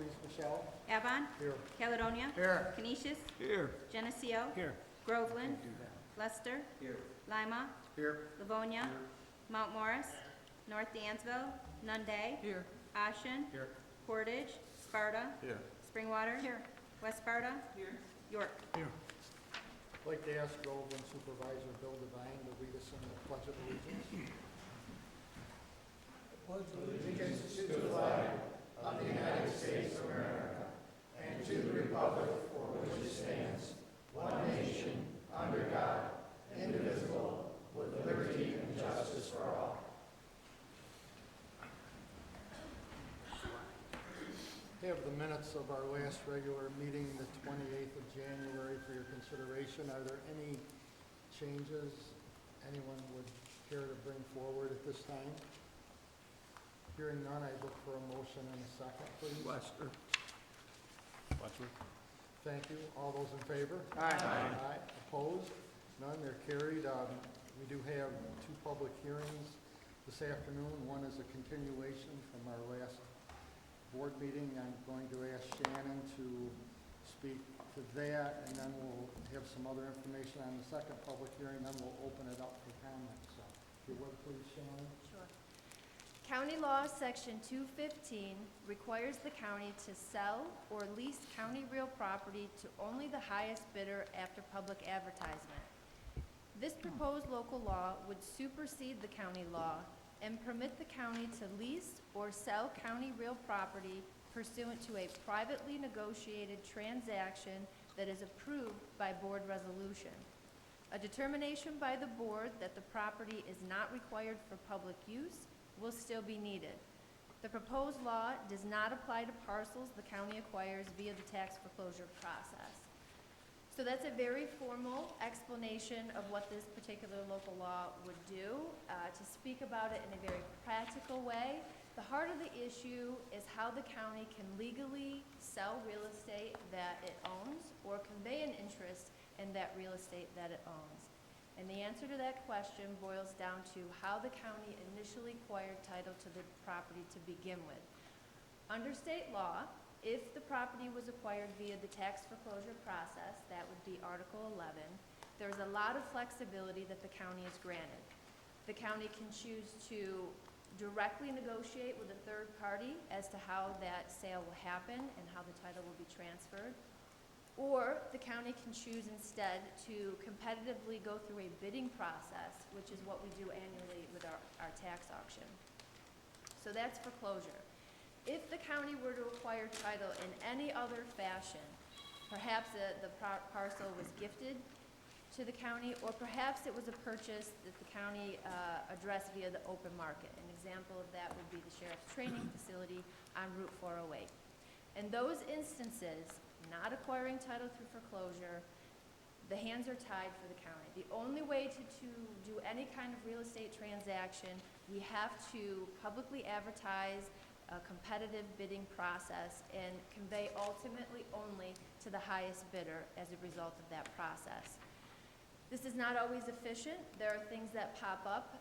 please, Michelle. Avon. Here. Caledonia. Here. Canisius. Here. Geneseo. Here. Groveland. Lester. Here. Lima. Here. Livonia. Mount Morris. North Dansville. Nunde. Here. Ashen. Here. Portage. Sparta. Here. Springwater. West Sparta. Here. York. Here. I'd like to ask Groveland Supervisor Bill Devine to lead us in the Pledge of Allegiance. We have the minutes of our last regular meeting, the 28th of January, for your consideration. Are there any changes anyone would care to bring forward at this time? Hearing none, I look for a motion and a second, please. Lester. Thank you. All those in favor? Aye. Aye. Opposed? None, they're carried. We do have two public hearings this afternoon. One is a continuation from our last board meeting. I'm going to ask Shannon to speak to that, and then we'll have some other information on the second public hearing, then we'll open it up for comments. So, if you would, please, Shannon. Sure. County Law, Section 215, requires the county to sell or lease county real property to only the highest bidder after public advertisement. This proposed local law would supersede the county law and permit the county to lease or sell county real property pursuant to a privately negotiated transaction that is approved by board resolution. A determination by the board that the property is not required for public use will still be needed. The proposed law does not apply to parcels the county acquires via the tax foreclosure process. So that's a very formal explanation of what this particular local law would do. To speak about it in a very practical way, the heart of the issue is how the county can legally sell real estate that it owns or convey an interest in that real estate that it owns. And the answer to that question boils down to how the county initially acquired title to the property to begin with. Under state law, if the property was acquired via the tax foreclosure process, that would be Article 11, there's a lot of flexibility that the county is granted. The county can choose to directly negotiate with a third party as to how that sale will happen and how the title will be transferred. Or the county can choose instead to competitively go through a bidding process, which is what we do annually with our tax auction. So that's foreclosure. If the county were to acquire title in any other fashion, perhaps the parcel was gifted to the county, or perhaps it was a purchase that the county addressed via the open market. An example of that would be the sheriff's training facility on Route 408. In those instances, not acquiring title through foreclosure, the hands are tied for the county. The only way to do any kind of real estate transaction, we have to publicly advertise a competitive bidding process and convey ultimately only to the highest bidder as a result of that process. This is not always efficient. There are things that pop up.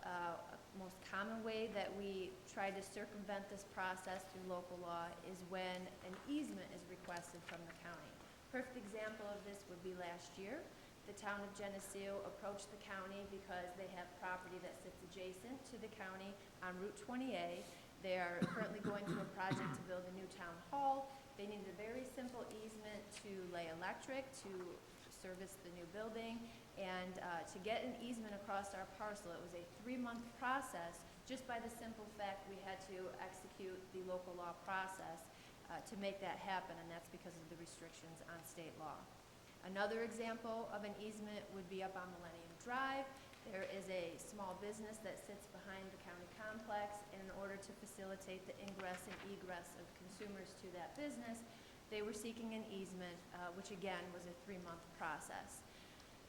Most common way that we try to circumvent this process through local law is when an easement is requested from the county. Perfect example of this would be last year. The town of Geneseo approached the county because they have property that sits adjacent to the county on Route 20A. They are currently going through a project to build a new town hall. They needed a very simple easement to lay electric, to service the new building, and to get an easement across our parcel. It was a 3-month process just by the simple fact we had to execute the local law process to make that happen, and that's because of the restrictions on state law. Another example of an easement would be up on Millennium Drive. There is a small business that sits behind the county complex, and in order to facilitate the ingress and egress of consumers to that business, they were seeking an easement, which again was a 3-month process.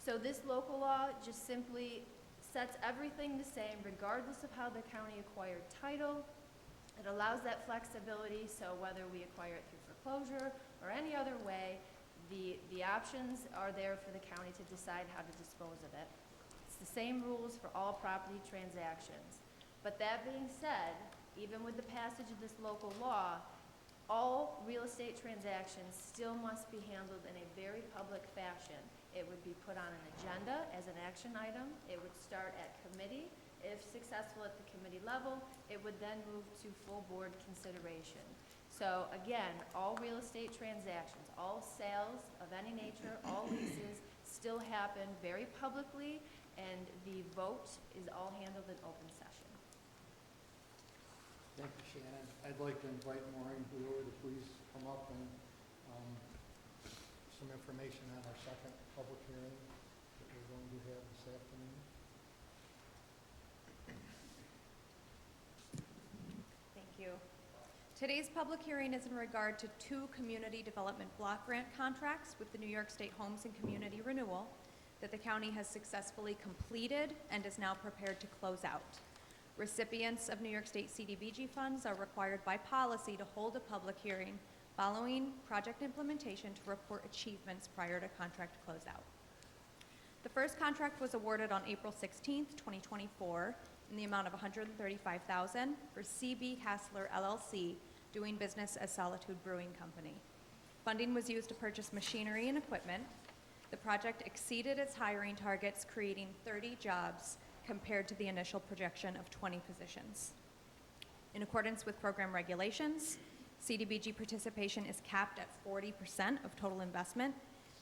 So this local law just simply sets everything the same regardless of how the county acquired title. It allows that flexibility, so whether we acquire it through foreclosure or any other way, the options are there for the county to decide how to dispose of it. It's the same rules for all property transactions. But that being said, even with the passage of this local law, all real estate transactions still must be handled in a very public fashion. It would be put on an agenda as an action item. It would start at committee. If successful at the committee level, it would then move to full board consideration. So again, all real estate transactions, all sales of any nature, all leases still happen very publicly, and the vote is all handled in open session. Thank you, Shannon. I'd like to invite Maureen Wheeler to please come up and some information on our second public hearing that we're going to have this afternoon. Thank you. Today's public hearing is in regard to 2 community development block grant contracts with the New York State Homes and Community Renewal that the county has successfully completed and is now prepared to close out. Recipients of New York State CDBG funds are required by policy to hold a public hearing following project implementation to report achievements prior to contract closeout. The first contract was awarded on April 16th, 2024 in the amount of $135,000 for CB Hassler LLC, doing business as Solitude Brewing Company. Funding was used to purchase machinery and equipment. The project exceeded its hiring targets, creating 30 jobs compared to the initial projection of 20 positions. In accordance with program regulations, CDBG participation is capped at 40% of total investment.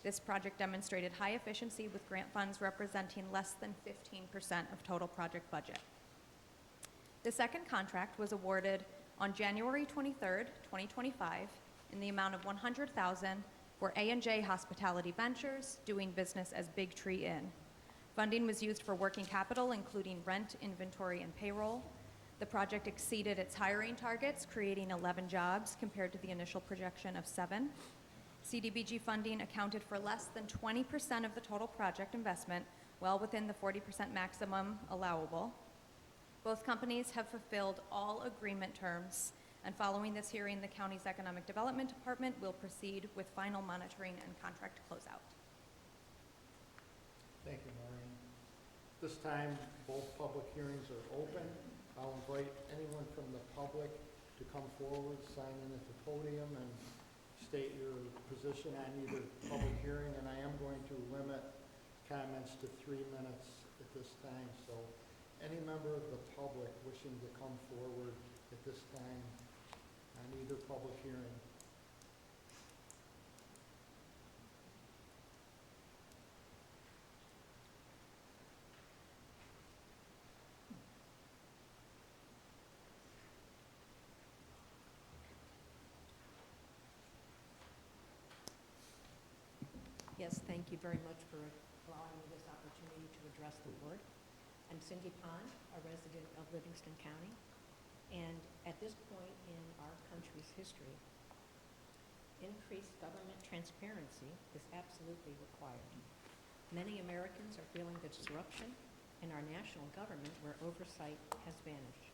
This project demonstrated high efficiency, with grant funds representing less than 15% of total project budget. The second contract was awarded on January 23rd, 2025 in the amount of $100,000 for A&J Hospitality Ventures, doing business as Big Tree Inn. Funding was used for working capital, including rent, inventory, and payroll. The project exceeded its hiring targets, creating 11 jobs compared to the initial projection of 7. CDBG funding accounted for less than 20% of the total project investment, well within the 40% maximum allowable. Both companies have fulfilled all agreement terms, and following this hearing, the county's Economic Development Department will proceed with final monitoring and contract closeout. Thank you, Maureen. This time, both public hearings are open. I'll invite anyone from the public to come forward, sign in at the podium, and state your position on either public hearing, and I am going to limit comments to 3 minutes at this time. So any member of the public wishing to come forward at this time on either public hearing. Yes, thank you very much for allowing me this opportunity to address the board. I'm Cindy Pond, a resident of Livingston County, and at this point in our country's history, increased government transparency is absolutely required. Many Americans are feeling the disruption in our national government where oversight has vanished.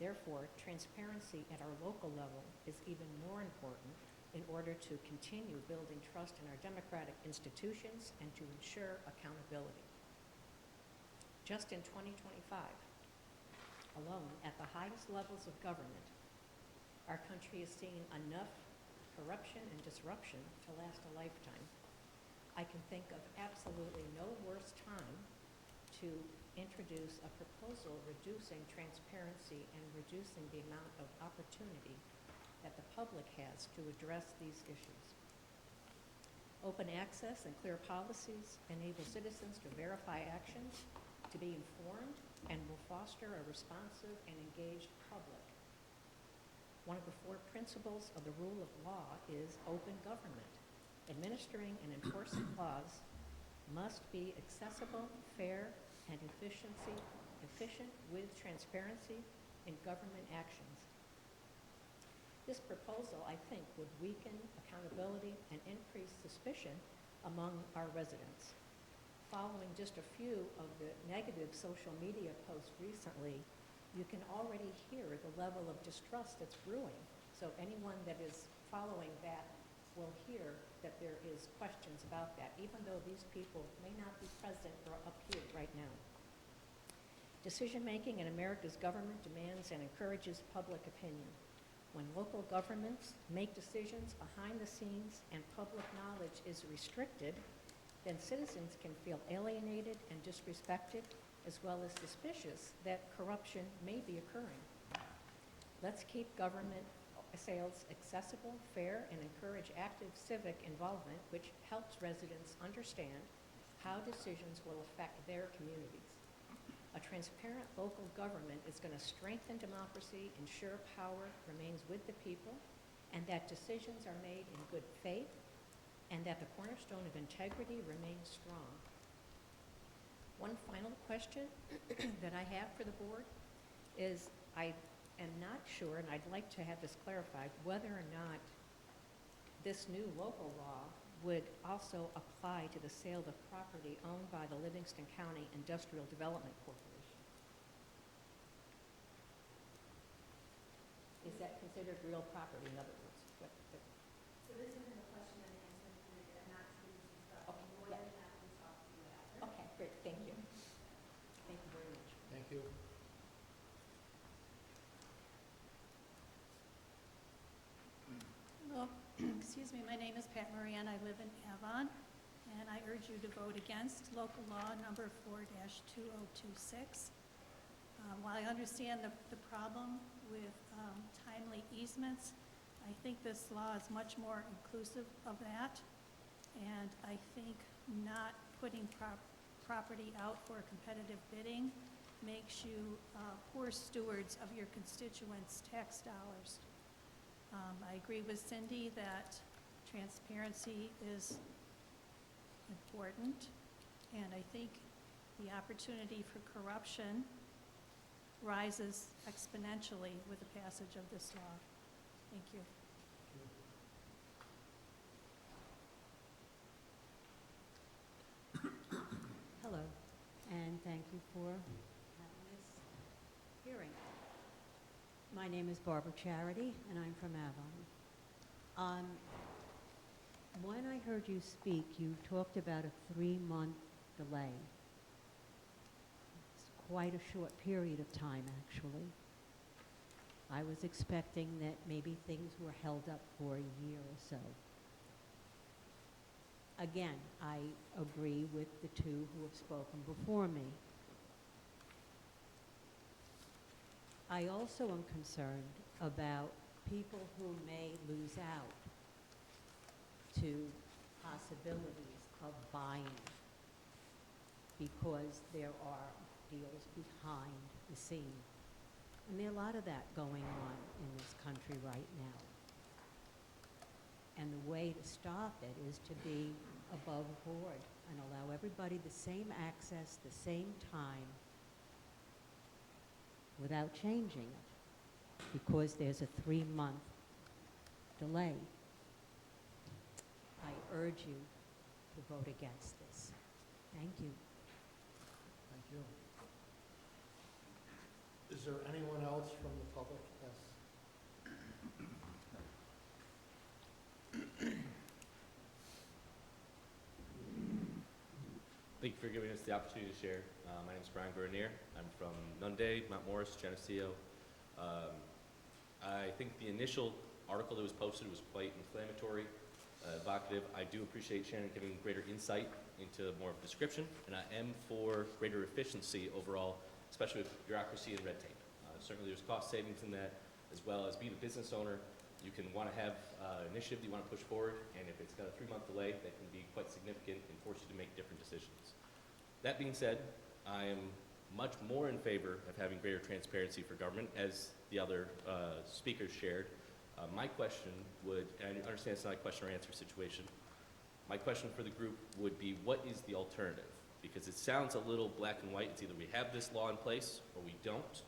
Therefore, transparency at our local level is even more important in order to continue building trust in our democratic institutions and to ensure accountability. Just in 2025 alone, at the highest levels of government, our country is seeing enough corruption and disruption to last a lifetime. I can think of absolutely no worse time to introduce a proposal reducing transparency and reducing the amount of opportunity that the public has to address these issues. Open access and clear policies enable citizens to verify actions, to be informed, and will foster a responsive and engaged public. One of the 4 principles of the rule of law is open government. Administering and enforcing laws must be accessible, fair, and efficient with transparency in government actions. This proposal, I think, would weaken accountability and increase suspicion among our residents. Following just a few of the negative social media posts recently, you can already hear the level of distrust that's brewing. So anyone that is following that will hear that there is questions about that, even though these people may not be present or up here right now. Decision-making in America's government demands and encourages public opinion. When local governments make decisions behind the scenes and public knowledge is restricted, then citizens can feel alienated and disrespected, as well as suspicious that corruption may be occurring. Let's keep government sales accessible, fair, and encourage active civic involvement, which helps residents understand how decisions will affect their communities. A transparent local government is going to strengthen democracy, ensure power remains with the people, and that decisions are made in good faith, and that the cornerstone of integrity remains strong. One final question that I have for the board is, I am not sure, and I'd like to have this clarified, whether or not this new local law would also apply to the sale of property owned by the Livingston County Industrial Development Corporation. Is that considered real property, in other words? So this isn't a question and answer period. I'm not speaking stuff. Okay, I'm more yeah. than happy to talk to you after. Okay, great, thank you. Thank you very much. Thank you. Hello, excuse me, my name is Pat Moran, I live in Avon, and I urge you to vote against local law number 4-2026. While I understand the problem with timely easements, I think this law is much more inclusive of that, and I think not putting property out for competitive bidding makes you poor stewards of your constituents' tax dollars. I agree with Cindy that transparency is important, and I think the opportunity for corruption rises exponentially with the passage of this law. Thank you. Hello, and thank you for having this hearing. My name is Barbara Charity, and I'm from Avon. When I heard you speak, you talked about a 3-month delay. It's quite a short period of time, actually. I was expecting that maybe things were held up for a year or so. Again, I agree with the two who have spoken before me. I also am concerned about people who may lose out to possibilities of buying because there are deals behind the scene. And there are a lot of that going on in this country right now. And the way to stop it is to be above board and allow everybody the same access, the same time, without changing it, because there's a 3-month delay. I urge you to vote against this. Thank you. Thank you. Is there anyone else from the public? Yes. Thank you for giving us the opportunity to share. My name is Brian Bernier. I'm from Nunde, Mount Morris, Geneseo. I think the initial article that was posted was quite inflammatory, evocative. I do appreciate Shannon giving greater insight into more of a description, and I am for greater efficiency overall, especially with bureaucracy and red tape. Certainly there's cost savings in that, as well as being a business owner. You can want to have initiative that you want to push forward, and if it's got a 3-month delay, that can be quite significant and force you to make different decisions. That being said, I am much more in favor of having greater transparency for government, as the other speakers shared. My question would, and I understand it's not a question or answer situation, my question for the group would be, what is the alternative? Because it sounds a little black and white. It's either we have this law in place or we don't.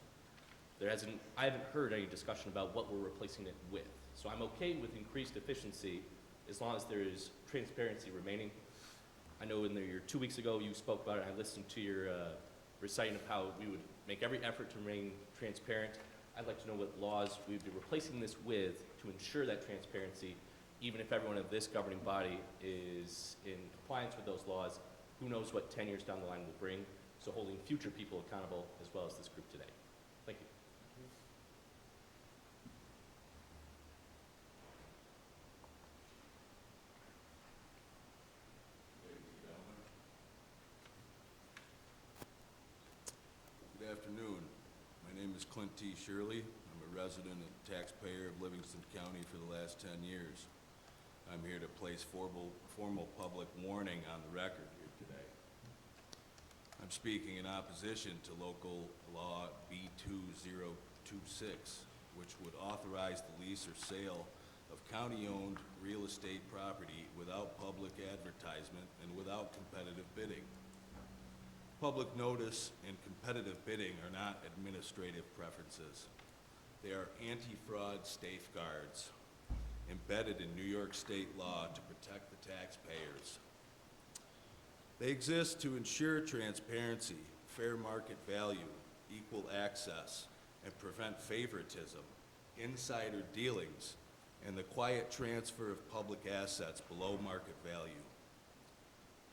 I haven't heard any discussion about what we're replacing it with. So I'm okay with increased efficiency as long as there is transparency remaining. I know in your 2 weeks ago you spoke about it. I listened to your reciting of how we would make every effort to remain transparent. I'd like to know what laws we would be replacing this with to ensure that transparency, even if everyone of this governing body is in compliance with those laws. Who knows what 10 years down the line will bring? So holding future people accountable as well as this group today. Thank you. afternoon. My name is Clint T. Shirley. I'm a resident and taxpayer of Livingston County for the last 10 years. I'm here to place formal public warning on the record here today. I'm speaking in opposition to local law B2026, which would authorize the lease or sale of county-owned real estate property without public advertisement and without competitive bidding. Public notice and competitive bidding are not administrative preferences. They are anti-fraud safeguards embedded in New York state law to protect the taxpayers. They exist to ensure transparency, fair market value, equal access, and prevent favoritism, insider dealings, and the quiet transfer of public assets below market value.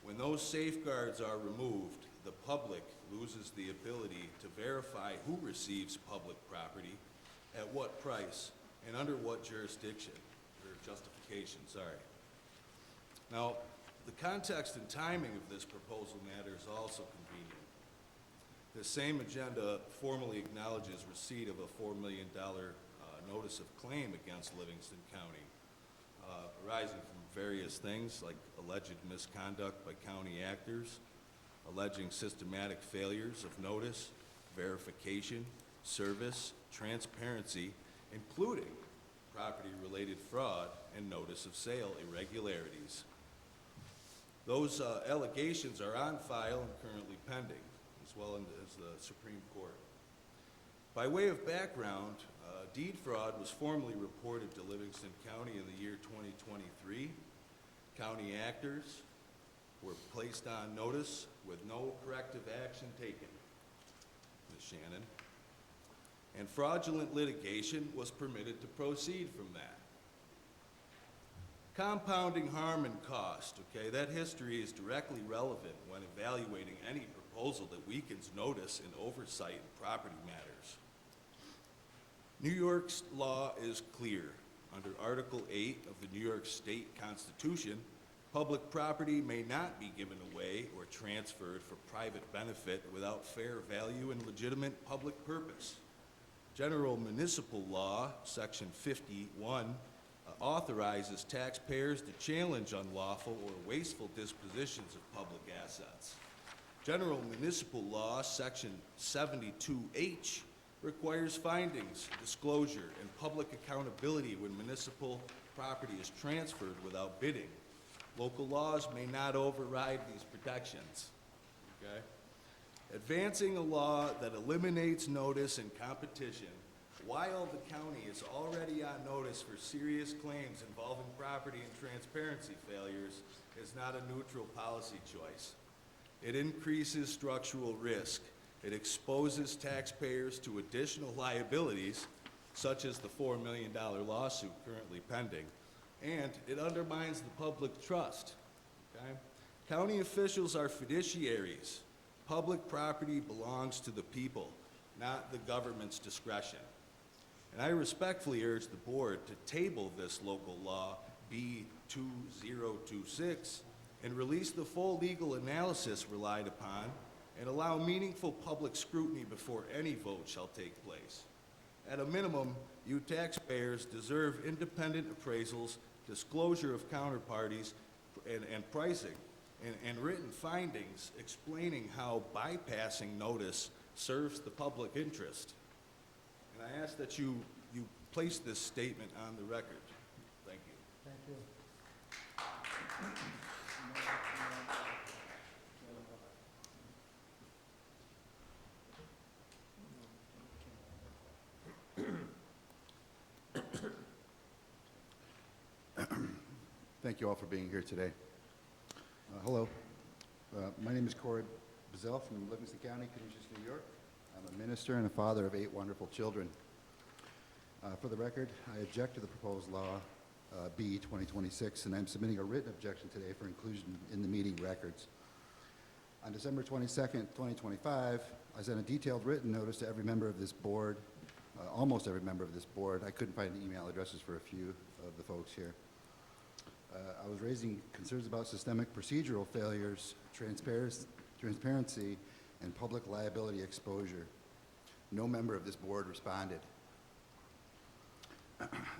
When those safeguards are removed, the public loses the ability to verify who receives public property, at what price, and under what jurisdiction, or justification, sorry. Now, the context and timing of this proposal matter is also convenient. The same agenda formally acknowledges receipt of a $4 million notice of claim against Livingston County, arising from various things like alleged misconduct by county actors, alleging systematic failures of notice, verification, service, transparency, including property-related fraud and notice of sale irregularities. Those allegations are on file and currently pending, as well as the Supreme Court. By way of background, deed fraud was formally reported to Livingston County in the year 2023. County actors were placed on notice with no corrective action taken, Ms. Shannon, and fraudulent litigation was permitted to proceed from that. Compounding harm and cost, okay, that history is directly relevant when evaluating any proposal that weakens notice and oversight in property matters. New York's law is clear. Under Article 8 of the New York State Constitution, public property may not be given away or transferred for private benefit without fair value and legitimate public purpose. General Municipal Law, Section 51, authorizes taxpayers to challenge unlawful or wasteful dispositions of public assets. General Municipal Law, Section 72H, requires findings, disclosure, and public accountability when municipal property is transferred without bidding. Local laws may not override these protections, okay? Advancing a law that eliminates notice and competition while the county is already on notice for serious claims involving property and transparency failures is not a neutral policy choice. It increases structural risk. It exposes taxpayers to additional liabilities, such as the $4 million lawsuit currently pending, and it undermines the public trust, okay? County officials are fiduciaries. Public property belongs to the people, not the government's discretion. And I respectfully urge the board to table this local law, B2026, and release the full legal analysis relied upon and allow meaningful public scrutiny before any vote shall take place. At a minimum, you taxpayers deserve independent appraisals, disclosure of counterparties and pricing, and written findings explaining how bypassing notice serves the public interest. And I ask that you place this statement on the record. Thank you. Thank you. Thank you all for being here today. Hello. My name is Corey Bazell from Livingston County, Geneseo, New York. I'm a minister and a father of 8 wonderful children. For the record, I object to the proposed law B 2026, and I'm submitting a written objection today for inclusion in the meeting records. On December 22nd, 2025, I sent a detailed written notice to every member of this board, almost every member of this board. I couldn't find email addresses for a few of the folks here. I was raising concerns about systemic procedural failures, transparency, and public liability exposure. No member of this board responded.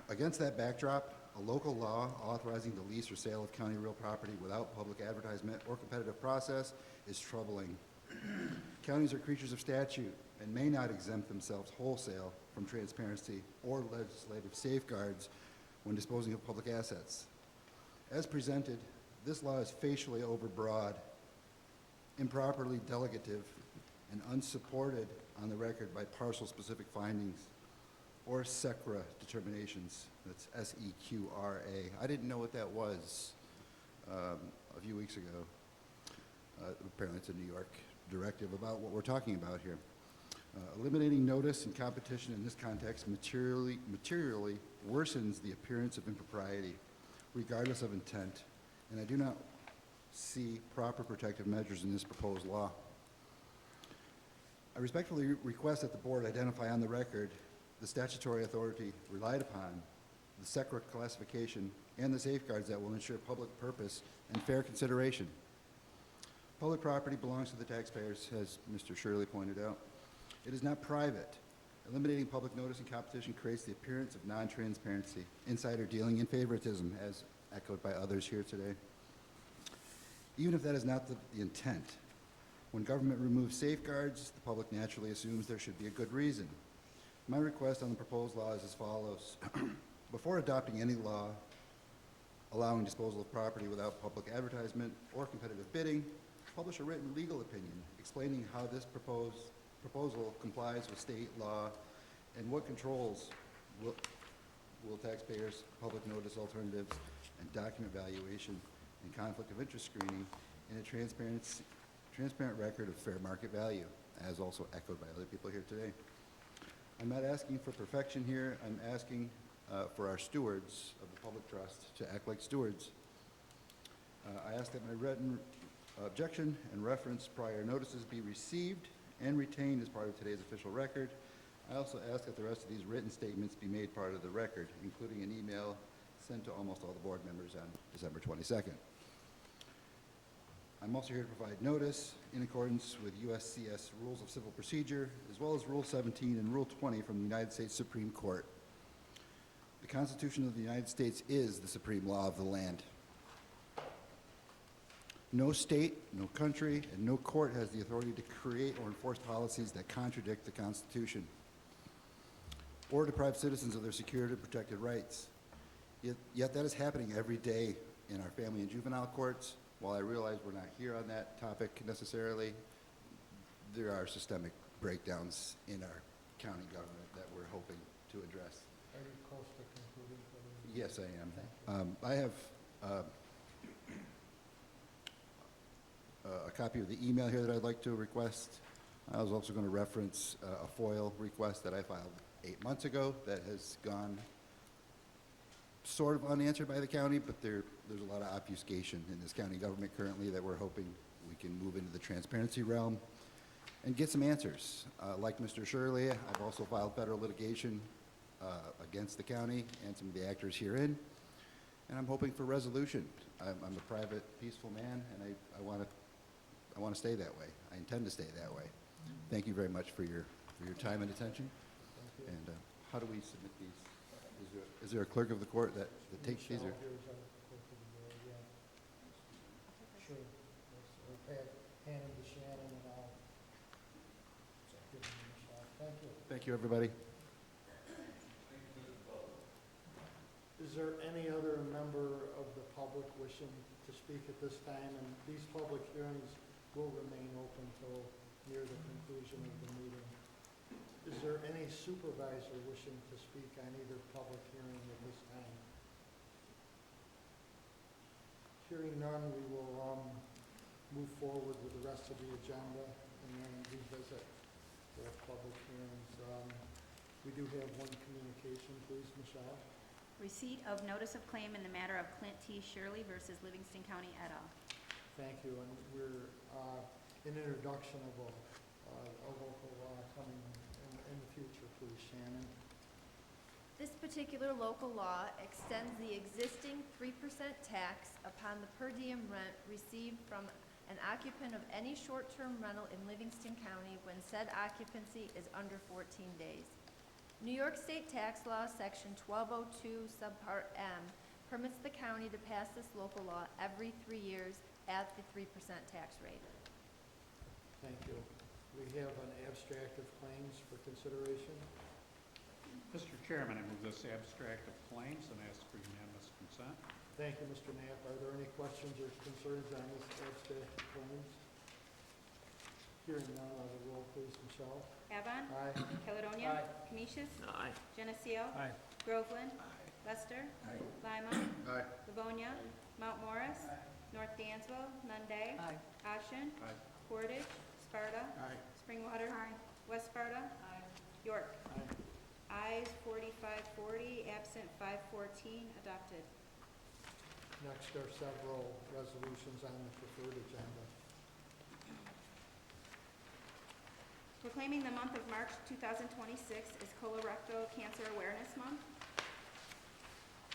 Against that backdrop, a local law authorizing the lease or sale of county real property without public advertisement or competitive process is troubling. Counties are creatures of statute and may not exempt themselves wholesale from transparency or legislative safeguards when disposing of public assets. As presented, this law is facially overbroad, improperly delegative, and unsupported on the record by parcel-specific findings or SECRA determinations. That's S-E-Q-R-A. I didn't know what that was a few weeks ago. Apparently it's a New York directive about what we're talking about here. Eliminating notice and competition in this context materially worsens the appearance of impropriety, regardless of intent, and I do not see proper protective measures in this proposed law. I respectfully request that the board identify on the record the statutory authority relied upon, the SECRA classification, and the safeguards that will ensure public purpose and fair consideration. Public property belongs to the taxpayers, as Mr. Shirley pointed out. It is not private. Eliminating public notice and competition creates the appearance of non-transparency, insider dealing, and favoritism, as echoed by others here today. Even if that is not the intent, when government removes safeguards, the public naturally assumes there should be a good reason. My request on the proposed law is as follows. Before adopting any law allowing disposal of property without public advertisement or competitive bidding, publish a written legal opinion explaining how this proposal complies with state law and what controls will taxpayers, public notice alternatives, and document valuation and conflict of interest screening in a transparent record of fair market value, as also echoed by other people here today. I'm not asking for perfection here. I'm asking for our stewards of the public trust to act like stewards. I ask that my written objection and reference prior notices be received and retained as part of today's official record. I also ask that the rest of these written statements be made part of the record, including an email sent to almost all the board members on December 22nd. I'm also here to provide notice in accordance with USCS Rules of Civil Procedure, as well as Rule 17 and Rule 20 from the United States Supreme Court. The Constitution of the United States is the supreme law of the land. No state, no country, and no court has the authority to create or enforce policies that contradict the Constitution or deprive citizens of their secured and protected rights. Yet that is happening every day in our family and juvenile courts. While I realize we're not here on that topic necessarily, there are systemic breakdowns in our county government that we're hoping to address. Are you close to concluding? Yes, I am. Thank you. I have a copy of the email here that I'd like to request. I was also going to reference a FOIL request that I filed 8 months ago that has gone sort of unanswered by the county, but there's a lot of obfuscation in this county government currently that we're hoping we can move into the transparency realm and get some answers. Like Mr. Shirley, I've also filed federal litigation against the county and some of the actors herein, and I'm hoping for resolution. I'm a private, peaceful man, and I want to stay that way. I intend to stay that way. Thank you very much for your time and attention. Thank you. And how do we submit these? Is there a clerk of the court that takes these? Michelle, Or? here's our clerk of the board, yeah. Sure. Yes, or hand them to Shannon and I'll give them to Michelle. Thank you. Thank you, everybody. Is there any other member of the public wishing to speak at this time? And these public hearings will remain open till near the conclusion of the meeting. Is there any supervisor wishing to speak on either public hearing at this time? Hearing none, we will move forward with the rest of the agenda and then revisit the public hearings. We do have one communication, please, Michelle. Receipt of notice of claim in the matter of Clint T. Shirley versus Livingston County et al. Thank you, and we're in introduction of a local law coming in the future, please, Shannon. This particular local law extends the existing 3% tax upon the per diem rent received from an occupant of any short-term rental in Livingston County when said occupancy is under 14 days. New York State Tax Law, Section 1202, Subpart M, permits the county to pass this local law every 3 years at the 3% tax rate. Thank you. We have an abstract of claims for consideration. Mr. Chairman, I move this abstract of claims and ask for unanimous consent. Thank you, Mr. Knapp. Are there any questions or concerns on this abstract of claims? Hearing none, on the roll, please, Michelle. Avon. Aye. Caledonia. Canisius. Geneseo. Groveland. Lester. Lima. Livonia. Mount Morris. North Dansville. Nunde. Ashen. Portage. Sparta. Springwater. West Sparta. York. Ayes 4540, absent 514, adopted. Next are several resolutions on the preferred agenda. Proclaiming the month of March 2026 as Colorectal Cancer Awareness Month.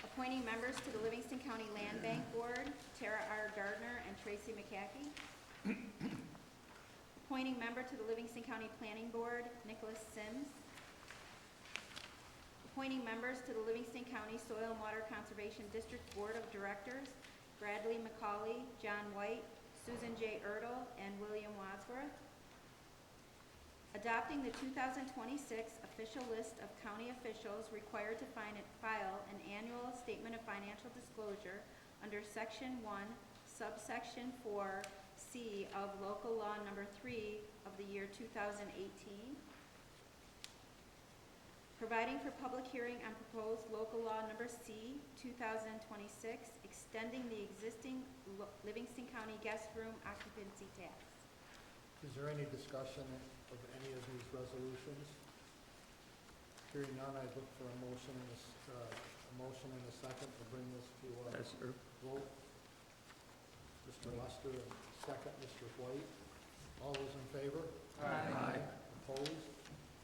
Appointing members to the Livingston County Land Bank Board, Tara R. Gardner and Tracy McCackey. Appointing member to the Livingston County Planning Board, Nicholas Sims. Appointing members to the Livingston County Soil and Water Conservation District Board of Directors, Bradley McCauley, John White, Susan J. Ertl, and William Wadsworth. Adopting the 2026 official list of county officials required to file an annual statement of financial disclosure under Section 1, subsection 4C of Local Law Number 3 of the year 2018. Providing for public hearing on proposed local law number C, 2026, extending the existing Livingston County guest room occupancy tax. Is there any discussion of any of these resolutions? Hearing none, I'd look for a motion and a second to bring this to a vote. Mr. Lester, and second, Mr. White. All those in favor? Aye. Opposed?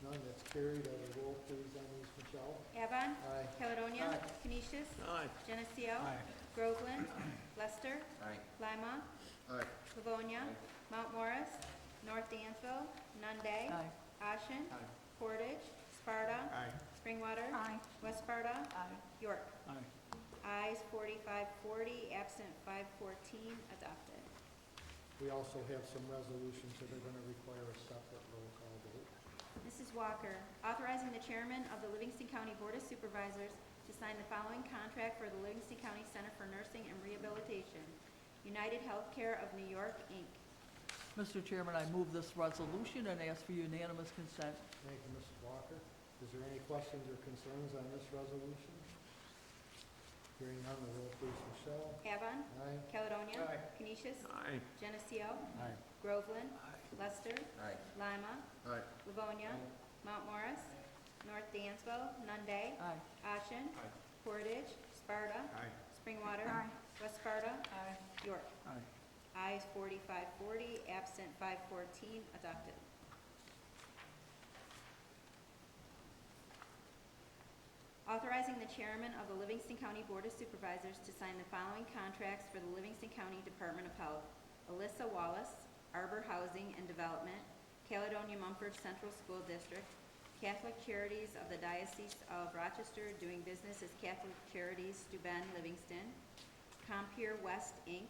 None, that's carried. The roll, please, on these, Michelle. Avon. Aye. Caledonia. Canisius. Geneseo. Groveland. Lester. Lima. Livonia. Mount Morris. North Dansville. Nunde. Ashen. Portage. Sparta. Springwater. West Sparta. York. Ayes 4540, absent 514, adopted. We also have some resolutions that are going to require a separate roll call vote. Mrs. Walker, authorizing the chairman of the Livingston County Board of Supervisors to sign the following contract for the Livingston County Center for Nursing and Rehabilitation, United Healthcare of New York, Inc. Mr. Chairman, I move this resolution and ask for unanimous consent. Thank you, Mrs. Walker. Is there any questions or concerns on this resolution? Hearing none, the roll, please, Michelle. Avon. Aye. Caledonia. Canisius. Geneseo. Groveland. Lester. Lima. Livonia. Mount Morris. North Dansville. Nunde. Ashen. Portage. Sparta. Springwater. West Sparta. York. Ayes 4540, absent 514, adopted. Authorizing the chairman of the Livingston County Board of Supervisors to sign the following contracts for the Livingston County Department of Health. Alyssa Wallace, Arbor Housing and Development, Caledonia-Mumford Central School District, Catholic Charities of the Diocese of Rochester, doing business as Catholic Charities Steuben, Livingston, Compier West, Inc.,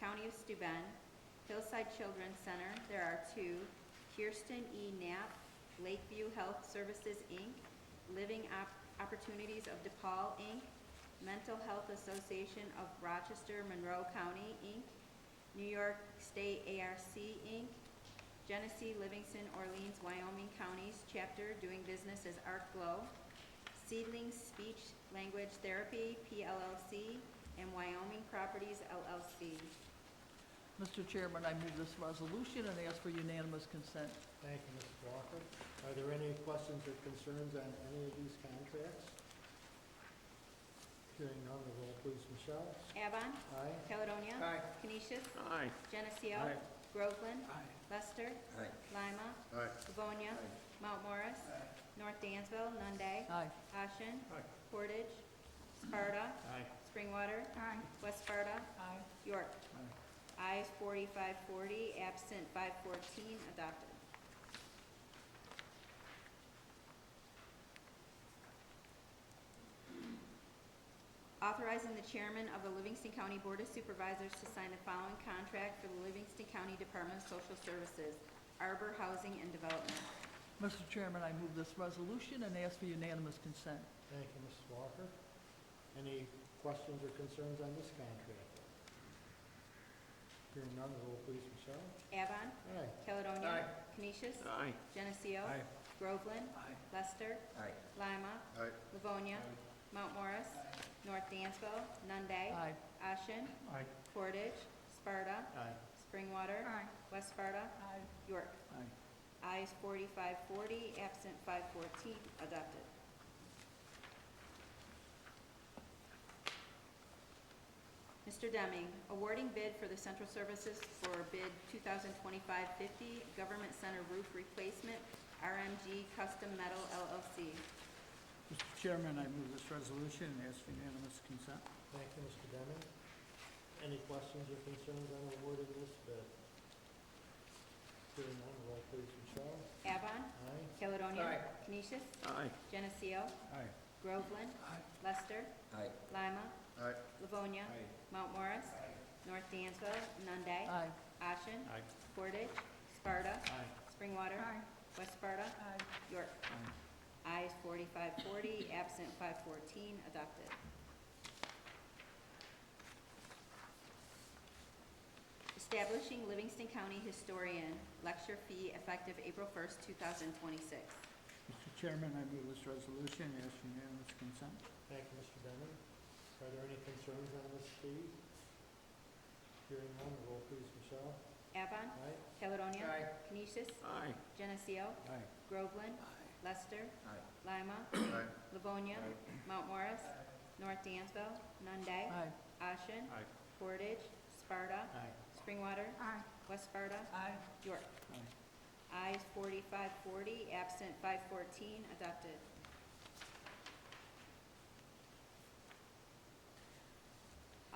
County of Steuben, Hillside Children's Center, there are two, Kirsten E. Knapp, Lakeview Health Services, Inc., Living Opportunities of DePaul, Inc., Mental Health Association of Rochester, Monroe County, Inc., New York State ARC, Inc., Geneseo, Livingston, Orleans, Wyoming Counties Chapter, doing business as Arc Glow, Seedlings Speech Language Therapy, PLLC, and Wyoming Properties, LLC. Mr. Chairman, I move this resolution and ask for unanimous consent. Thank you, Mrs. Walker. Are there any questions or concerns on any of these contracts? Hearing none, the roll, please, Michelle. Avon. Aye. Caledonia. Canisius. Geneseo. Groveland. Lester. Lima. Livonia. Mount Morris. North Dansville, Nunde. Aye. Ashen. Aye. Portage. Sparta. Aye. Springwater. West Sparta. Aye. York. Aye. Ayes 4540, absent 514, adopted. Authorizing the chairman of the Livingston County Board of Supervisors to sign the following contract for the Livingston County Department of Social Services, Arbor Housing and Development. Mr. Chairman, I move this resolution and ask for unanimous consent. Thank you, Mrs. Walker. Any questions or concerns on this contract? Hearing none, roll please, Michelle. Avon. Aye. Caledonia. Canisius. Aye. Geneseo. Aye. Groveland. Lester. Lima. Aye. Livonia. Mount Morris. North Dansville. Nunde. Aye. Ashen. Aye. Portage. Sparta. Aye. Springwater. West Sparta. Aye. York. Aye. Ayes 4540, absent 514, adopted. Mr. Deming, awarding bid for the central services for bid 2025-50 Government Center Roof Replacement, RMG Custom Metal LLC. Mr. Chairman, I move this resolution and ask for unanimous consent. Thank you, Mr. Deming. Any questions or concerns on awarding this bid? Hearing none, roll please, Michelle. Avon. Aye. Caledonia. Canisius. Aye. Geneseo. Aye. Groveland. Lester. Lima. Aye. Livonia. Mount Morris. North Dansville. Nunde. Aye. Ashen. Aye. Portage. Sparta. Aye. Springwater. West Sparta. Aye. York. Ayes 4540, absent 514, adopted. Establishing Livingston County Historian, lecture fee effective April 1st, 2026. Mr. Chairman, I move this resolution and ask for unanimous consent. Thank you, Mr. Deming. Are there any concerns on this fee? Hearing none, roll please, Michelle. Avon. Aye. Caledonia. Canisius. Aye. Geneseo. Aye. Groveland. Lester. Lima. Aye. Livonia. Mount Morris. North Dansville. Nunde. Aye. Ashen. Aye. Portage. Sparta. Aye. Springwater. West Sparta. Aye. York. Aye. Ayes 4540, absent 514, adopted.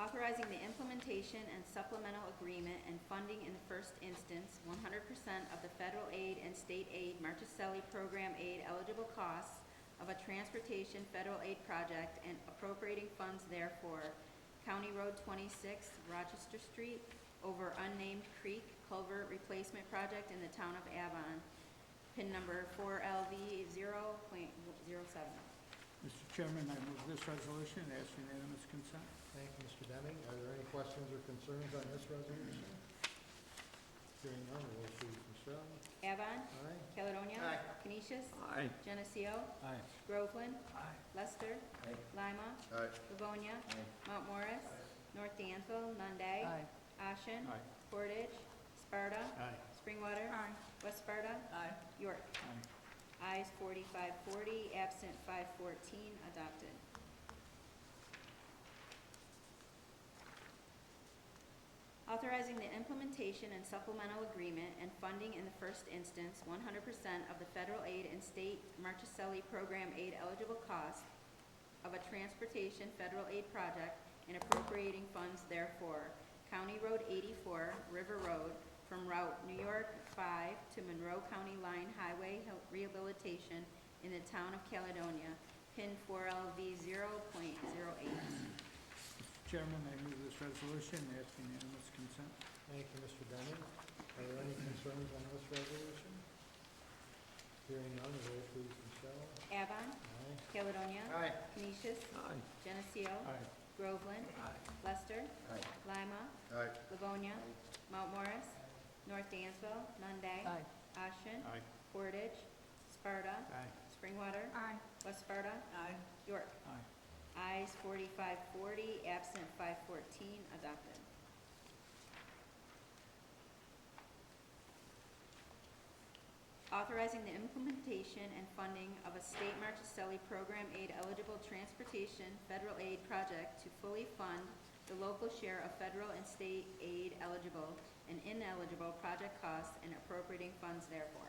Authorizing the implementation and supplemental agreement and funding in the first instance 100% of the federal aid and state aid Marchicelli program aid eligible costs of a transportation federal aid project and appropriating funds therefore. County Road 26, Rochester Street, over unnamed creek culvert replacement project in the town of Avon. PIN number 4LV 0.07. Mr. Chairman, I move this resolution and ask for unanimous consent. Thank you, Mr. Deming. Are there any questions or concerns on this resolution? Hearing none, roll please, Michelle. Avon. Aye. Caledonia. Canisius. Aye. Geneseo. Aye. Groveland. Lester. Lima. Aye. Livonia. Mount Morris. North Dansville. Nunde. Aye. Ashen. Aye. Portage. Sparta. Aye. Springwater. West Sparta. Aye. York. Aye. Ayes 4540, absent 514, adopted. Authorizing the implementation and supplemental agreement and funding in the first instance 100% of the federal aid and state Marchicelli program aid eligible cost of a transportation federal aid project and appropriating funds therefore. County Road 84, River Road, from Route New York 5 to Monroe County Line Highway Rehabilitation in the town of Caledonia, PIN 4LV 0.08. Mr. Chairman, I move this resolution and ask for unanimous consent. Thank you, Mr. Deming. Are there any concerns on this resolution? Hearing none, roll please, Michelle. Avon. Aye. Caledonia. Canisius. Geneseo. Aye. Groveland. Lester. Lima. Aye. Livonia. Mount Morris. North Dansville. Nunde. Aye. Ashen. Aye. Portage. Sparta. Aye. Springwater. West Sparta. Aye. York. Aye. Ayes 4540, absent 514, adopted. Authorizing the implementation and funding of a state Marchicelli program aid eligible transportation federal aid project to fully fund the local share of federal and state aid eligible and ineligible project costs and appropriating funds therefore.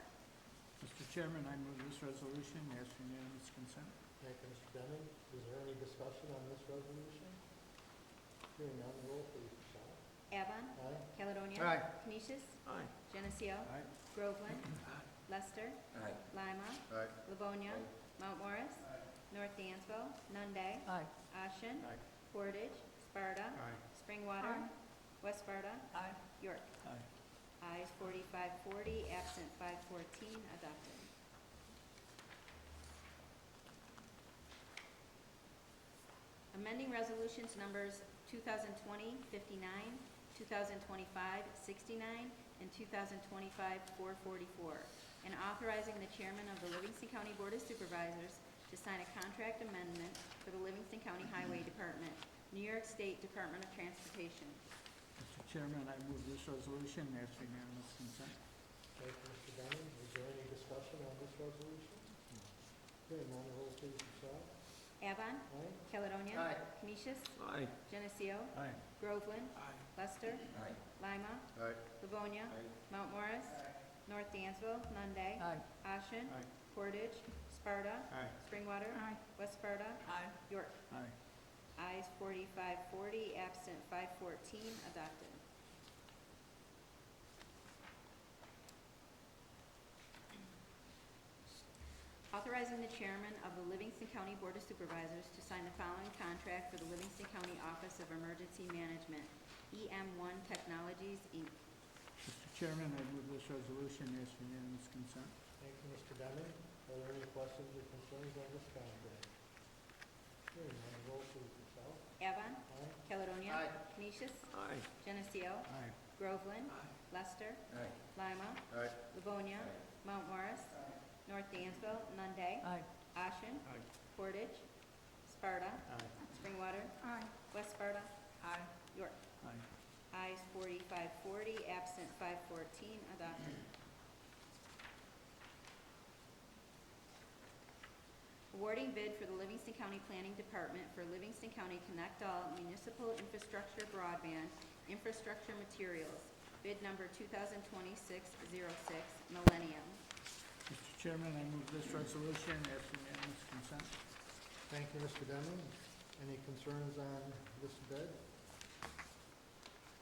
Mr. Chairman, I move this resolution and ask for unanimous consent. Thank you, Mr. Deming. Is there any discussion on this resolution? Hearing none, roll please, Michelle. Avon. Aye. Caledonia. Aye. Canisius. Aye. Geneseo. Aye. Groveland. Lester. Aye. Lima. Aye. Livonia. Mount Morris. North Dansville. Nunde. Aye. Ashen. Aye. Portage. Sparta. Aye. Springwater. West Sparta. Aye. York. Aye. Ayes 4540, absent 514, adopted. Amending resolutions numbers 2020-59, 2025-69, and 2025-444, and authorizing the chairman of the Livingston County Board of Supervisors to sign a contract amendment for the Livingston County Highway Department, New York State Department of Transportation. Mr. Chairman, I move this resolution and ask for unanimous consent. Thank you, Mr. Deming. Is there any discussion on this resolution? Hearing none, roll please, Michelle. Avon. Aye. Caledonia. Aye. Canisius. Aye. Geneseo. Aye. Groveland. Aye. Lester. Aye. Lima. Aye. Livonia. Mount Morris. North Dansville. Nunde. Aye. Ashen. Aye. Portage. Sparta. Aye. Springwater. West Sparta. Aye. York. Aye. Ayes 4540, absent 514, adopted. Authorizing the chairman of the Livingston County Board of Supervisors to sign the following contract for the Livingston County Office of Emergency Management, EM1 Technologies, Inc. Mr. Chairman, I move this resolution and ask for unanimous consent. Thank you, Mr. Deming. Are there any questions or concerns on this contract? Hearing none, roll please, Michelle. Avon. Aye. Caledonia. Aye. Canisius. Aye. Geneseo. Aye. Groveland. Lester. Aye. Lima. Aye. Livonia. Mount Morris. North Dansville. Nunde. Aye. Ashen. Aye. Portage. Sparta. Aye. Springwater. West Sparta. Aye. York. Aye. Ayes 4540, absent 514, adopted. Awarding bid for the Livingston County Planning Department for Livingston County Connect All Municipal Infrastructure Broadband Infrastructure Materials, bid number 2026-06, Millennium. Mr. Chairman, I move this resolution and ask for unanimous consent. Thank you, Mr. Deming. Any concerns on this bid?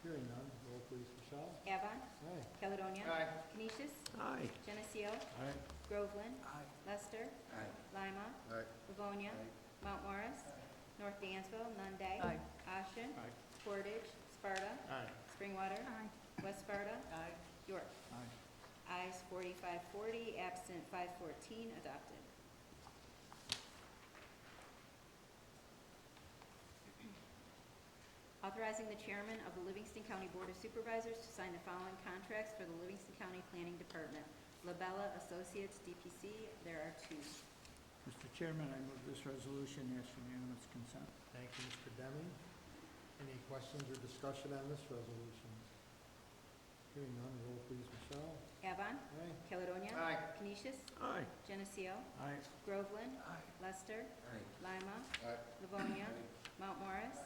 Hearing none, roll please, Michelle. Avon. Aye. Caledonia. Aye. Canisius. Aye. Geneseo. Aye. Groveland. Aye. Lester. Aye. Lima. Aye. Livonia. Mount Morris. North Dansville. Nunde. Aye. Ashen. Aye. Portage. Sparta. Aye. Springwater. West Sparta. Aye. York. Aye. Ayes 4540, absent 514, adopted. Authorizing the chairman of the Livingston County Board of Supervisors to sign the following contracts for the Livingston County Planning Department. Labella Associates, DPC, there are two. Mr. Chairman, I move this resolution and ask for unanimous consent. Thank you, Mr. Deming. Any questions or discussion on this resolution? Hearing none, roll please, Michelle. Avon. Aye. Caledonia. Aye. Canisius. Aye. Geneseo. Aye. Groveland. Lester. Aye. Lima. Aye. Livonia. Mount Morris.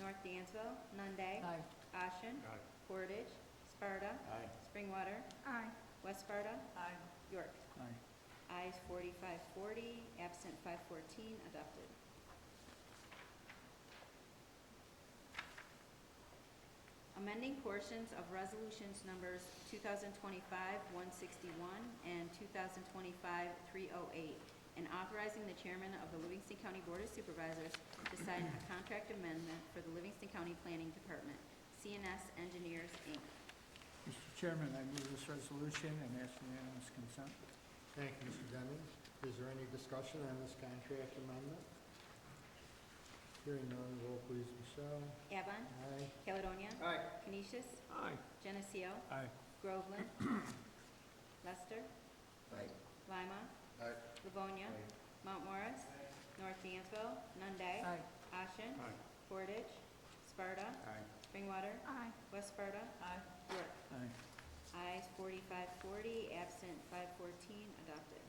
North Dansville. Nunde. Aye. Ashen. Aye. Portage. Sparta. Aye. Springwater. West Sparta. Aye. York. Aye. Ayes 4540, absent 514, adopted. Amending portions of resolutions numbers 2025-161 and 2025-308, and authorizing the chairman of the Livingston County Board of Supervisors to sign a contract amendment for the Livingston County Planning Department, CNS Engineers, Inc. Mr. Chairman, I move this resolution and ask for unanimous consent. Thank you, Mr. Deming. Is there any discussion on this contract amendment? Hearing none, roll please, Michelle. Avon. Aye. Caledonia. Aye. Canisius. Aye. Geneseo. Aye. Groveland. Lester. Aye. Lima. Aye. Livonia. Mount Morris. North Dansville. Nunde. Aye. Ashen. Aye. Portage. Sparta. Aye. Springwater. West Sparta. Aye. York. Aye. Ayes 4540, absent 514, adopted.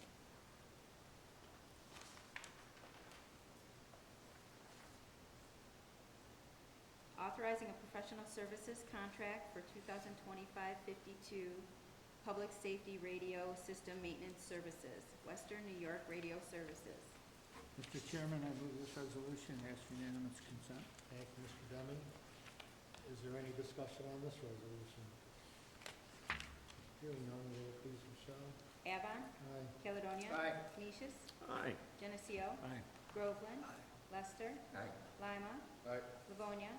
Authorizing a professional services contract for 2025-52 Public Safety Radio System Maintenance Services, Western New York Radio Services. Mr. Chairman, I move this resolution and ask for unanimous consent. Thank you, Mr. Deming. Is there any discussion on this resolution? Hearing none, roll please, Michelle. Avon. Aye. Caledonia. Aye. Canisius. Aye. Geneseo. Aye. Groveland. Lester. Aye. Lima. Aye. Livonia.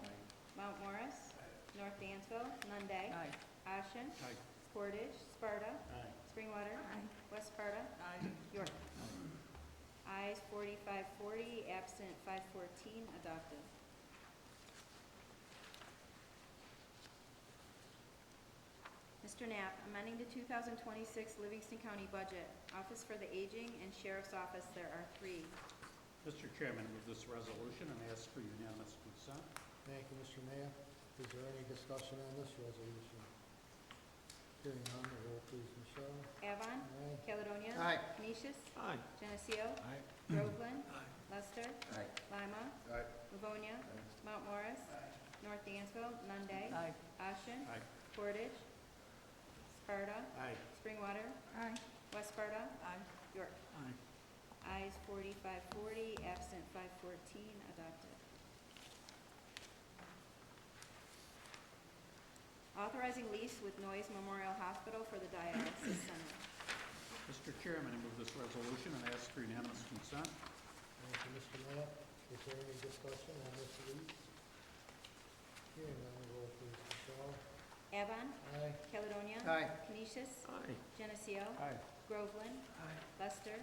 Mount Morris. North Dansville. Nunde. Aye. Ashen. Aye. Portage. Sparta. Aye. Springwater. West Sparta. Aye. York. Ayes 4540, absent 514, adopted. Mr. Knapp, amending the 2026 Livingston County budget, Office for the Aging and Sheriff's Office, there are three. Mr. Chairman, I move this resolution and ask for unanimous consent. Thank you, Mr. Knapp. Is there any discussion on this resolution? Hearing none, roll please, Michelle. Avon. Aye. Caledonia. Aye. Canisius. Aye. Geneseo. Aye. Groveland. Lester. Aye. Lima. Aye. Livonia. Mount Morris. North Dansville. Nunde. Aye. Ashen. Aye. Portage. Sparta. Aye. Springwater. West Sparta. Aye. York. Aye. Ayes 4540, absent 514, adopted. Authorizing lease with Noyes Memorial Hospital for the dialysis center. Mr. Chairman, I move this resolution and ask for unanimous consent. Thank you, Mr. Knapp. Is there any discussion on this lease? Hearing none, roll please, Michelle. Avon. Aye. Caledonia. Aye. Canisius. Aye. Geneseo. Aye. Groveland. Lester.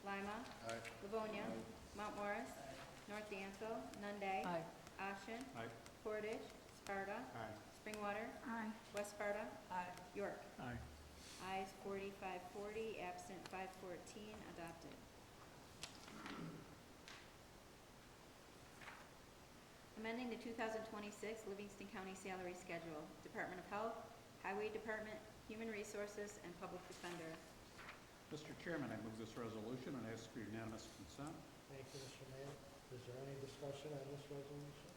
Lima. Aye. Livonia. Mount Morris. North Dansville. Nunde. Aye. Ashen. Aye. Portage. Sparta. Aye. Springwater. West Sparta. Aye. York. Aye. Ayes 4540, absent 514, adopted. Amending the 2026 Livingston County Salary Schedule, Department of Health, Highway Department, Human Resources, and Public Defender. Mr. Chairman, I move this resolution and ask for unanimous consent. Thank you, Mr. Knapp. Is there any discussion on this resolution?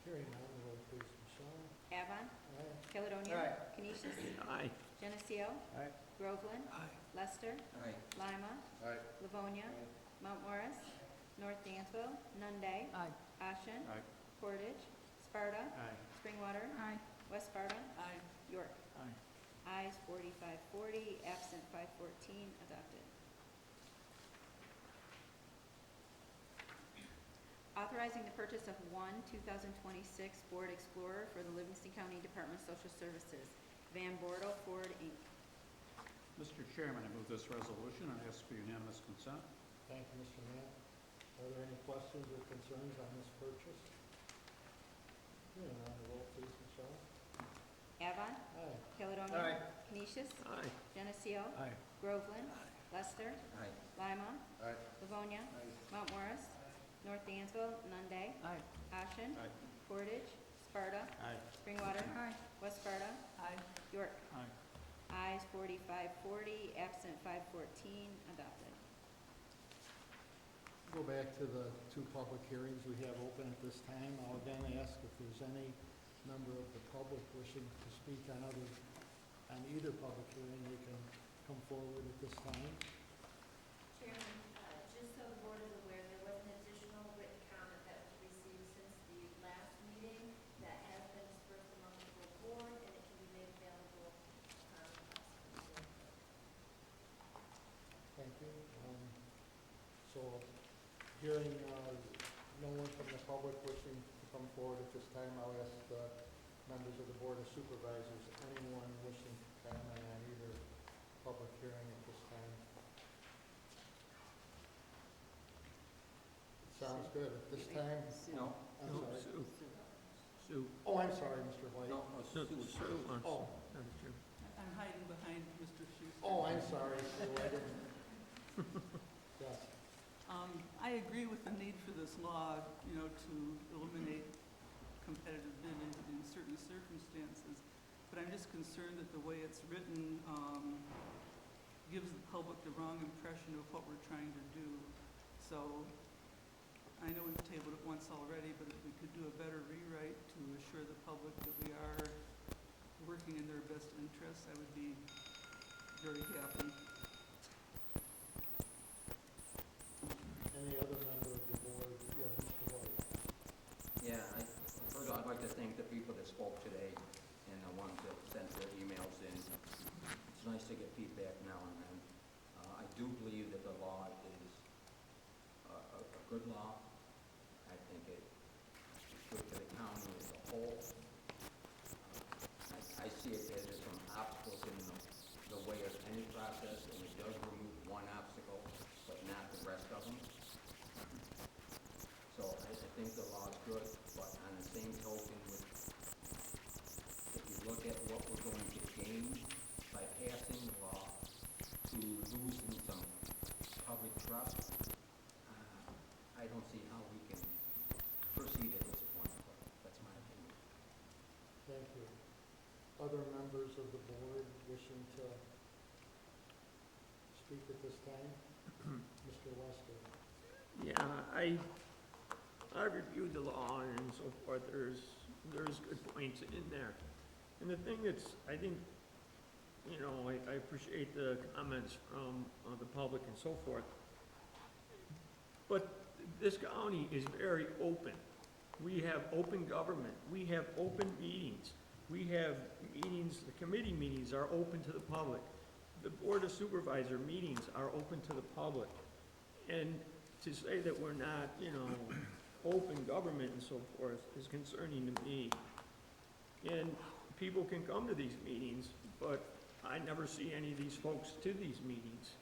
Hearing none, roll please, Michelle. Avon. Aye. Caledonia. Aye. Canisius. Aye. Geneseo. Aye. Groveland. Lester. Aye. Lima. Aye. Livonia. Mount Morris. North Dansville. Nunde. Aye. Ashen. Aye. Portage. Sparta. Aye. Springwater. West Sparta. Aye. York. Aye. Ayes 4540, absent 514, adopted. Authorizing the purchase of one 2026 Ford Explorer for the Livingston County Department of Social Services, Van Bortle Ford, Inc. Mr. Chairman, I move this resolution and ask for unanimous consent. Thank you, Mr. Knapp. Are there any questions or concerns on this purchase? Hearing none, roll please, Michelle. Avon. Aye. Caledonia. Aye. Canisius. Aye. Geneseo. Aye. Groveland. Lester. Aye. Lima. Aye. Livonia. Mount Morris. North Dansville. Nunde. Aye. Ashen. Aye. Portage. Sparta. Aye. Springwater. West Sparta. Aye. York. Aye. Ayes 4540, absent 514, adopted. Go back to the two public hearings we have open at this time. I'll again ask if there's any member of the public wishing to speak on either public hearing, they can come forward at this time. Chairman, just so the board is aware, there was an additional written comment that was received since the last meeting that has been dispersed among the full board, and it can be made available upon request. Thank you. So, hearing no one from the public wishing to come forward at this time, I'll ask the members of the Board of Supervisors, anyone wishing to comment on either public hearing at this time. Sounds good. At this time, No. I'm sorry. Sue. Oh, I'm sorry, Mr. White. No, Sue. Oh, I'm hiding behind Mr. Schuster. oh, I'm sorry, Sue, I didn't. Yes. I agree with the need for this law, to eliminate competitive bidding in certain circumstances. But I'm just concerned that the way it's written gives the public the wrong impression of what we're trying to do. So I know we've tabled it once already, but if we could do a better rewrite to assure the public that we are working in their best interests, I would be very happy. Any other member of the board? Yeah, Mr. White. Yeah, first of all, I'd like to thank the people that spoke today and the ones that sent their emails in. It's nice to get feedback now and then. I do believe that the law is a good law. I think it's good for the county as a whole. I see it as there's some obstacles in the way of any process, and it does remove one obstacle, but not the rest of them. So I think the law is good, but on the same token, if you look at what we're going to gain by passing the law to losing some public trust, I don't see how we can proceed at this point, but that's my opinion. Thank you. Other members of the board wishing to speak at this time? Mr. Lester. Yeah, I reviewed the law and so forth. There's good points in there. And the thing that's, I think, you know, I appreciate the comments from the public and so forth. But this county is very open. We have open government. We have open meetings. We have meetings, the committee meetings are open to the public. The Board of Supervisor meetings are open to the public. And to say that we're not, you know, open government and so forth is concerning to me. And people can come to these meetings, but I never see any of these folks to these meetings.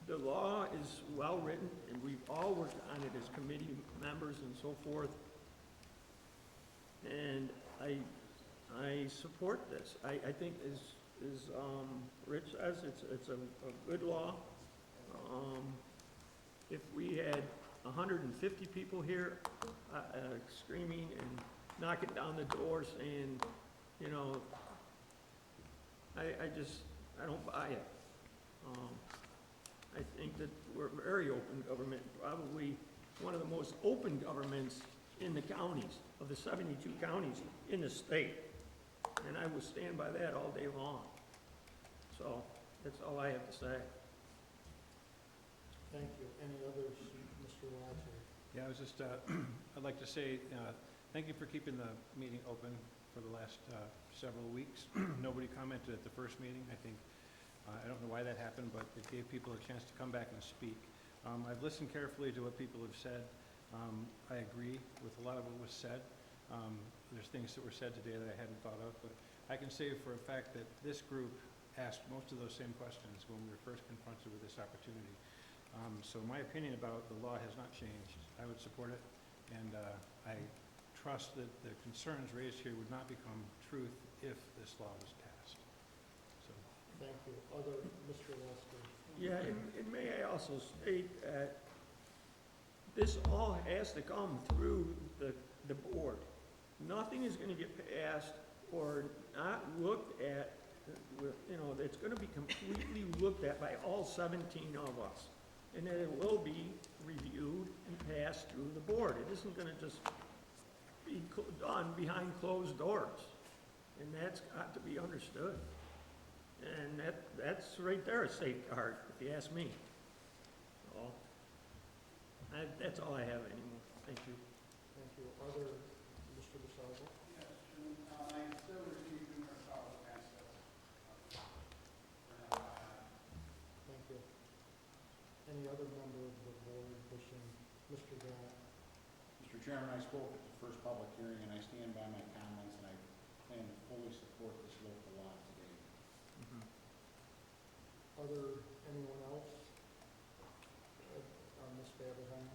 The law is well-written, and we've all worked on it as committee members and so forth. And I support this. I think as Rich says, it's a good law. If we had 150 people here screaming and knocking down the door saying, you know, I don't buy it. I think that we're very open government, probably one of the most open governments in the counties, of the 72 counties in the state. And I will stand by that all day long. So that's all I have to say. Thank you. Any others? Mr. Roger. Yeah, I was just, I'd like to say, thank you for keeping the meeting open for the last several weeks. Nobody commented at the first meeting. I think, I don't know why that happened, but it gave people a chance to come back and speak. I've listened carefully to what people have said. I agree with a lot of what was said. There's things that were said today that I hadn't thought of, but I can say for a fact that this group asked most of those same questions when we were first confronted with this opportunity. So my opinion about the law has not changed. I would support it, and I trust that the concerns raised here would not become truth if this law was passed. So. Thank you. Other, Mr. Lester. Yeah, and may I also state that this all has to come through the board. Nothing is going to get passed or not looked at, you know, it's going to be completely looked at by all 17 of us. And then it will be reviewed and passed through the board. It isn't going to just be done behind closed doors. And that's got to be understood. And that's right there a safeguard, if you ask me. So, that's all I have anymore. Thank you. Thank you. Other, Mr. DeSalvo? Yes, Jim, I still received numerous calls against us. Thank you. Any other member of the board wishing? Mr. Gannett? Mr. Chairman, I spoke at the first public hearing, and I stand by my comments, and I plan to fully support this local law today. Other, anyone else? Ms. Baberheim?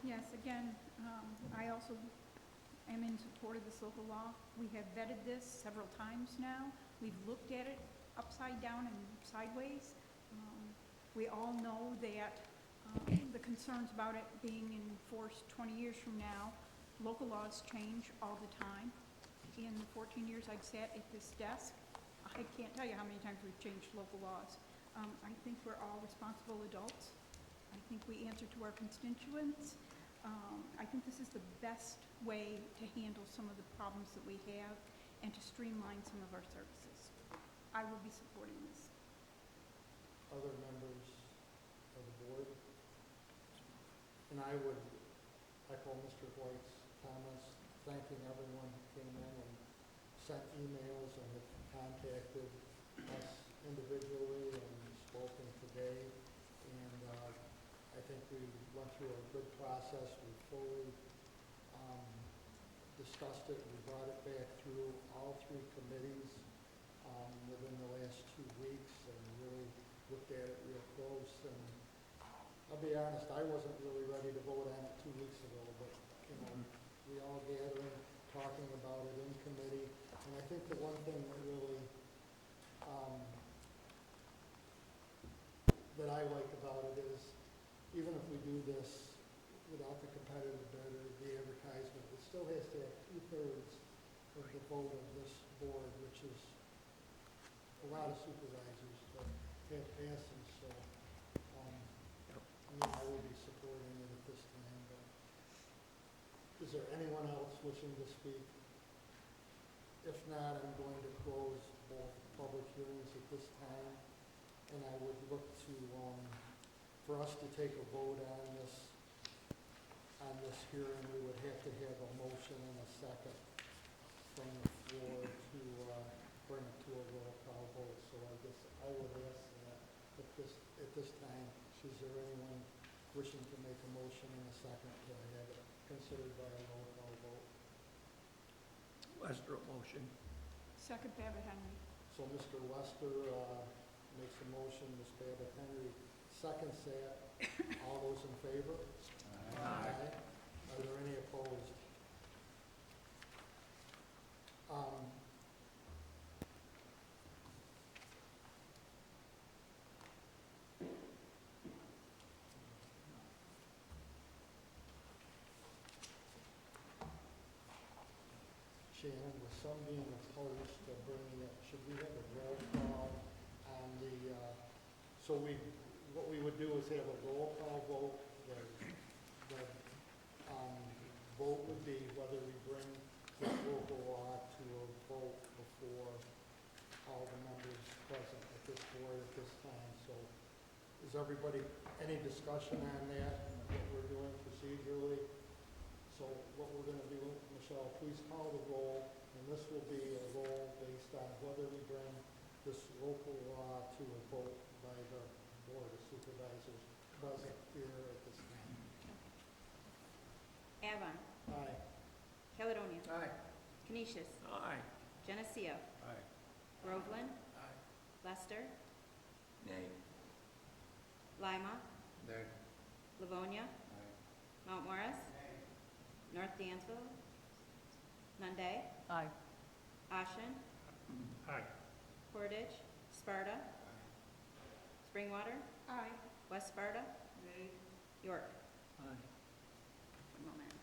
Yes, again, I also am in support of this local law. We have vetted this several times now. We've looked at it upside down and sideways. We all know that the concerns about it being enforced 20 years from now, local laws change all the time. In the 14 years I've sat at this desk, I can't tell you how many times we've changed local laws. I think we're all responsible adults. I think we answer to our constituents. I think this is the best way to handle some of the problems that we have and to streamline some of our services. I will be supporting this. Other members of the board? And I would echo Mr. White's comments, thanking everyone who came in and sent emails and have contacted us individually and spoken today. And I think we went through a good process. We fully discussed it. We brought it back through all three committees within the last 2 weeks and really looked at it real close. And I'll be honest, I wasn't really ready to vote on it 2 weeks ago, but, you know, we all gathering, talking about it in committee. And I think the one thing that really, that I like about it is, even if we do this without the competitive bid or the advertisement, it still has to have 2/3 of the vote of this board, which is a lot of supervisors that have passing, so, I will be supporting it at this time, but is there anyone else wishing to speak? If not, I'm going to close both public hearings at this time, and I would look to, for us to take a vote on this hearing, we would have to have a motion and a second from the floor to bring it to a roll call vote. So I guess I would ask that at this time, is there anyone wishing to make a motion and a second to have it considered by a roll call vote? Lester, motion. Second, Babbitt Henry. So Mr. Lester makes a motion, Ms. Babbitt Henry seconds that. All those in favor? Aye. Are there any opposed? Shannon, with some being opposed to bringing it, should we have a roll call on the, what we would do is have a roll call vote. The vote would be whether we bring this local law to a vote before all the members present at this board at this time. So is everybody, any discussion on that, what we're doing procedurally? So what we're going to do, Michelle, please call the roll, and this will be a roll based on whether we bring this local law to a vote by the Board of Supervisors present here at this time. Avon. Aye. Caledonia. Aye. Canisius. Aye. Geneseo. Aye. Groveland. Aye. Lester. Nay. Lima. Nay. Livonia. Aye. Mount Morris. North Dansville. Nunde. Aye. Ashen. Aye. Portage. Sparta. Springwater. Aye. West Sparta. Nay. York. Aye. One moment.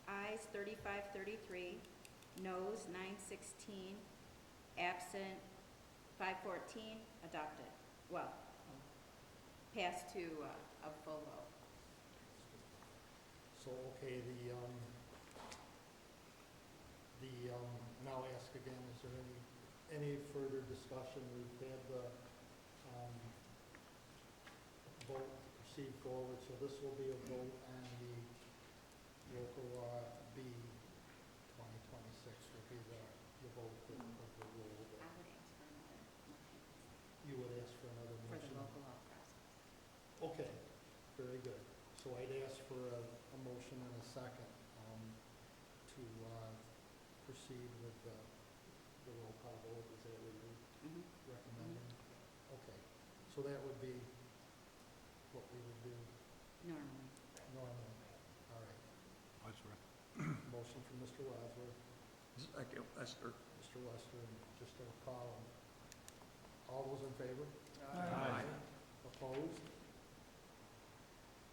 Ayes 3533, noes 916, absent 514, adopted. Well, passed to a full vote. So, okay, and I'll ask again, is there any further discussion? We've had the vote proceed forward, so this will be a vote on the local law B 2026 will be the vote of the rule. I would ask for another motion. You would ask for another So I'd ask for a motion and a second to proceed with the roll call vote. Is that what you're recommending? Okay, so that would be what we would do Normally. normally. All right. Wadsworth. Motion from Mr. Wadsworth, Second, Lester. Mr. Lester, and just a call. All those in favor? Aye. Opposed?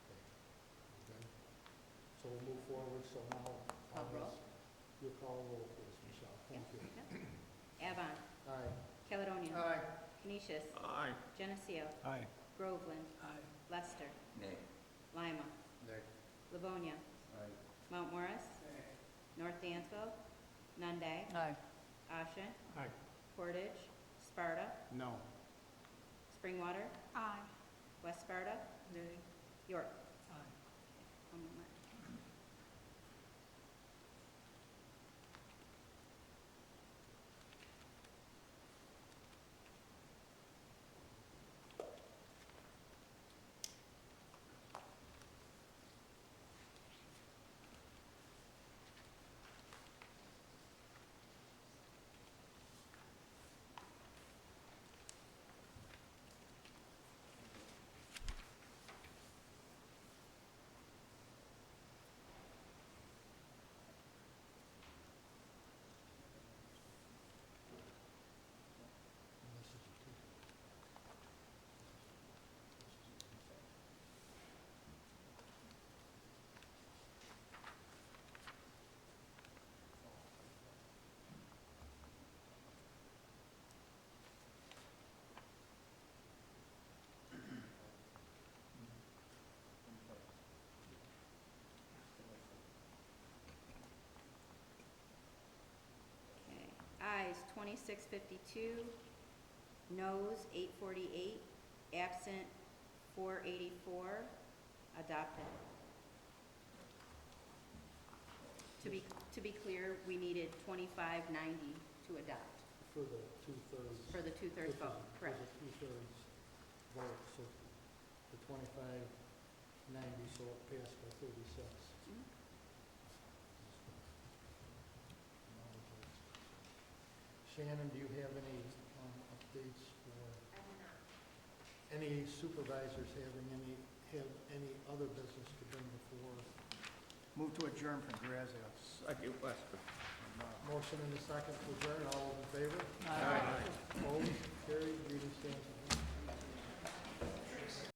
Okay. Good. So we'll move forward, so now. Call roll. You'll call roll, please, Michelle. Thank you. Avon. Aye. Caledonia. Aye. Canisius. Aye. Geneseo. Aye. Groveland. Aye. Lester. Nay. Lima. Nay. Livonia. Aye. Mount Morris. North Dansville. Nunde. Aye. Ashen. Aye. Portage. Sparta. No. Springwater. Aye. West Sparta. Nay. York. Aye. One moment. Ayes 2652, noes 848, absent 484, adopted. To be clear, we needed 2590 to adopt, For the two-thirds. for the two-thirds vote, correct? For the two-thirds vote, so the 2590, so it passed by 36. Mhm. Shannon, do you have any updates for? Any supervisors have any other business to bring before? Move to adjourn from Geneseo. Second, Lester. Motion and a second to adjourn, all in favor? Aye. Opposed, carried, meeting stands